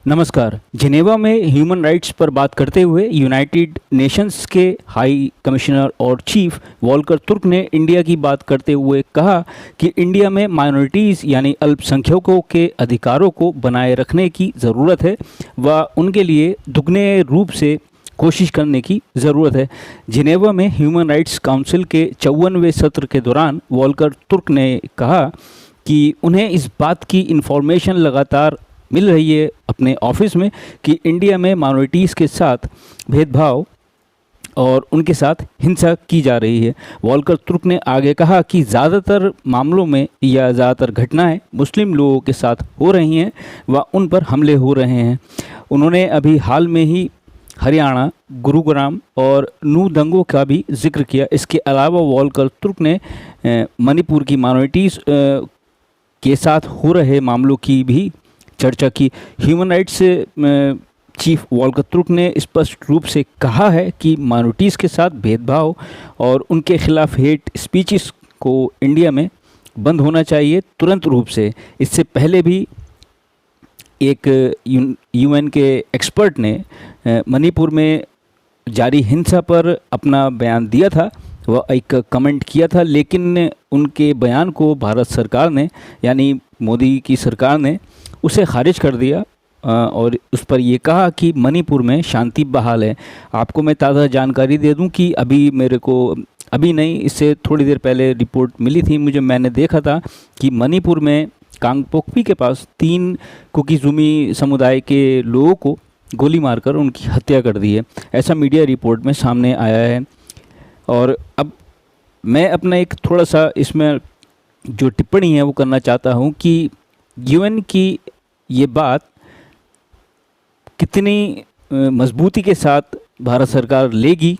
नमस्कार। जिनेवा में human rights पर बात करते हुए यूनाइटेड नेशंस के हाई कमिश्नर और चीफ वॉल्कर तुर्क ने इंडिया की बात करते हुए कहा कि इंडिया में माइनॉरिटीज़ यानी अल्पसंख्यकों के अधिकारों को बनाए रखने की ज़रूरत है व उनके लिए दुगने रूप से कोशिश करने की ज़रूरत है। जिनेवा में ह्यूमन राइट्स काउंसिल के 54वें सत्र के दौरान वॉल्कर तुर्क ने कहा कि उन्हें इस बात की इन्फॉर्मेशन लगातार मिल रही है अपने ऑफिस में कि इंडिया में माइनॉरिटीज़ के साथ भेदभाव और उनके साथ हिंसा की जा रही है। वॉल्कर तुर्क ने आगे कहा कि ज़्यादातर मामलों में या ज़्यादातर घटनाएं मुस्लिम लोगों के साथ हो रही हैं व उन पर हमले हो रहे हैं। उन्होंने अभी हाल में ही हरियाणा, गुरुग्राम और नू दंगों का भी जिक्र किया। इसके अलावा वॉल्कर तुर्क ने मणिपुर की माइनॉरिटीज़ के साथ हो रहे मामलों की भी चर्चा की। ह्यूमन राइट्स चीफ वॉल्कर तुर्क ने स्पष्ट रूप से कहा है कि माइनॉरिटीज़ के साथ भेदभाव और उनके खिलाफ हेट स्पीचेस को इंडिया में बंद होना चाहिए तुरंत रूप से। इससे पहले भी एक यूएन के एक्सपर्ट ने मणिपुर में जारी हिंसा पर अपना बयान दिया था, वह एक कमेंट किया था, लेकिन उनके बयान को भारत सरकार ने यानी मोदी की सरकार ने उसे खारिज कर दिया और उस पर ये कहा कि मणिपुर में शांति बहाल है। आपको मैं ताज़ा जानकारी दे दूं कि अभी नहीं, इससे थोड़ी देर पहले रिपोर्ट मिली थी मुझे, मैंने देखा था कि मणिपुर में कांगपोकपी के पास 3 कुकीज़ुमी समुदाय के लोगों को गोली मारकर उनकी हत्या कर दी है। ऐसा मीडिया रिपोर्ट में सामने आया है। और अब मैं अपना एक थोड़ा सा इसमें जो टिप्पणी है वो करना चाहता हूँ कि यूएन की ये बात कितनी मजबूती के साथ भारत सरकार लेगी,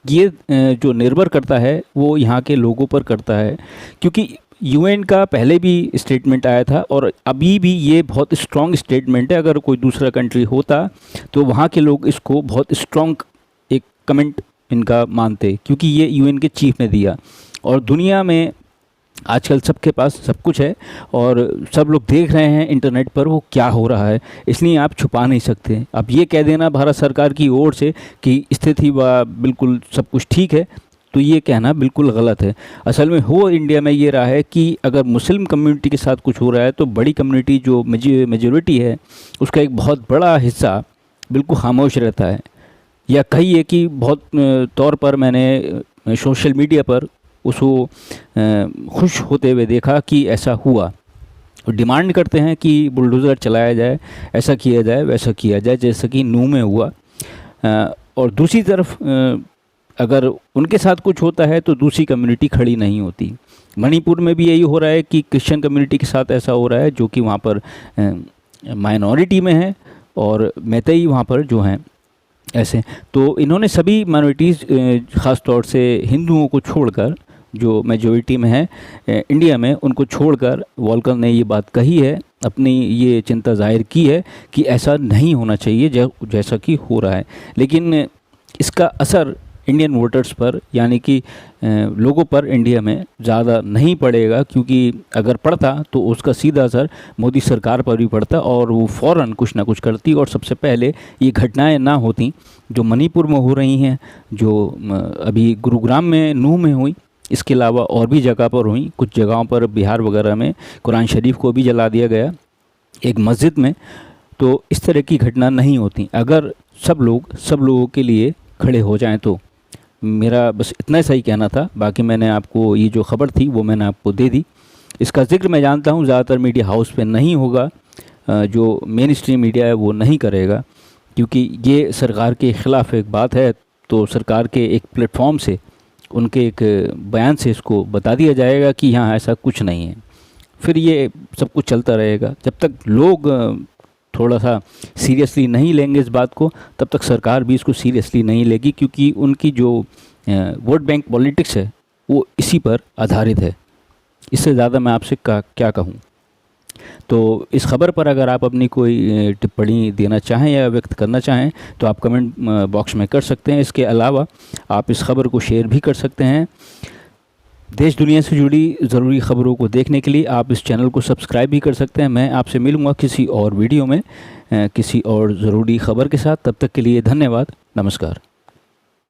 ये जो निर्भर करता है वो यहाँ के लोगों पर करता है। क्योंकि यूएन का पहले भी स्टेटमेंट आया था और अभी भी ये बहुत स्ट्रॉन्ग स्टेटमेंट है। अगर कोई दूसरा कंट्री होता तो वहाँ के लोग इसको बहुत स्ट्रॉन्ग एक कमेंट इनका मानते, क्योंकि ये यूएन के चीफ ने दिया। और दुनिया में आजकल सबके पास सब कुछ है और सब लोग देख रहे हैं इंटरनेट पर वो क्या हो रहा है, इसलिए आप छुपा नहीं सकते। अब ये कह देना भारत सरकार की ओर से कि स्थिति व बिल्कुल सब कुछ ठीक है, तो ये कहना बिल्कुल गलत है। असल में हो इंडिया में ये रहा है कि अगर मुस्लिम कम्युनिटी के साथ कुछ हो रहा है तो बड़ी कम्युनिटी जो मेजोरिटी है उसका एक बहुत बड़ा हिस्सा बिल्कुल खामोश रहता है। या कहिए कि बहुत तौर पर मैंने सोशल मीडिया पर उसको खुश होते हुए देखा कि ऐसा हुआ। डिमांड करते हैं कि बुलडोज़र चलाया जाए, ऐसा किया जाए, वैसा किया जाए, जैसा कि नू में हुआ। और दूसरी तरफ अगर उनके साथ कुछ होता है तो दूसरी कम्युनिटी खड़ी नहीं होती। मणिपुर में भी यही हो रहा है कि क्रिश्चियन कम्युनिटी के साथ ऐसा हो रहा है जो कि वहाँ पर माइनॉरिटी में है और मैतेई वहाँ पर जो हैं ऐसे। तो इन्होंने सभी माइनॉरिटीज़ ख़ास तौर से हिंदुओं को छोड़कर जो मेजॉरिटी में है इंडिया में, उनको छोड़कर वॉल्कर ने ये बात कही है, अपनी ये चिंता जाहिर की है कि ऐसा नहीं होना चाहिए जैसा कि हो रहा है। लेकिन इसका असर इंडियन वोटर्स पर यानी कि लोगों पर इंडिया में ज़्यादा नहीं पड़ेगा, क्योंकि अगर पड़ता तो उसका सीधा असर मोदी सरकार पर भी पड़ता और वो फ़ौरन कुछ ना कुछ करती और सबसे पहले ये घटनाएं ना होती जो मणिपुर में हो रही हैं, जो अभी गुरुग्राम में, नूह में हुई, इसके अलावा और भी जगह पर हुई। कुछ जगहों पर बिहार वगैरह में कुरान शरीफ को भी जला दिया गया एक मस्जिद में। तो इस तरह की घटना नहीं होती अगर सब लोगों के लिए खड़े हो जाएं। तो मेरा बस इतना सही कहना था। बाकी मैंने आपको ये जो ख़बर थी वो मैंने आपको दे दी। इसका जिक्र मैं जानता हूँ ज़्यादातर मीडिया हाउस पे नहीं होगा, जो मेन स्ट्रीम मीडिया है वो नहीं करेगा, क्योंकि ये सरकार के ख़िलाफ़ एक बात है। तो सरकार के एक प्लेटफॉर्म से, उनके एक बयान से इसको बता दिया जाएगा कि यहाँ ऐसा कुछ नहीं है। फिर ये सब कुछ चलता रहेगा। जब तक लोग थोड़ा सा सीरियसली नहीं लेंगे इस बात को, तब तक सरकार भी इसको सीरियसली नहीं लेगी, क्योंकि उनकी जो वोट बैंक पॉलिटिक्स है वो इसी पर आधारित है। इससे ज़्यादा मैं आपसे क्या कहूँ। तो इस खबर पर अगर आप अपनी कोई टिप्पणी देना चाहें या व्यक्त करना चाहें तो आप कमेंट बॉक्स में कर सकते हैं। इसके अलावा आप इस खबर को शेयर भी कर सकते हैं। देश दुनिया से जुड़ी ज़रूरी ख़बरों को देखने के लिए आप इस चैनल को सब्सक्राइब भी कर सकते हैं। मैं आपसे मिलूँगा किसी और वीडियो में किसी और ज़रूरी ख़बर के साथ। तब तक के लिए धन्यवाद, नमस्कार।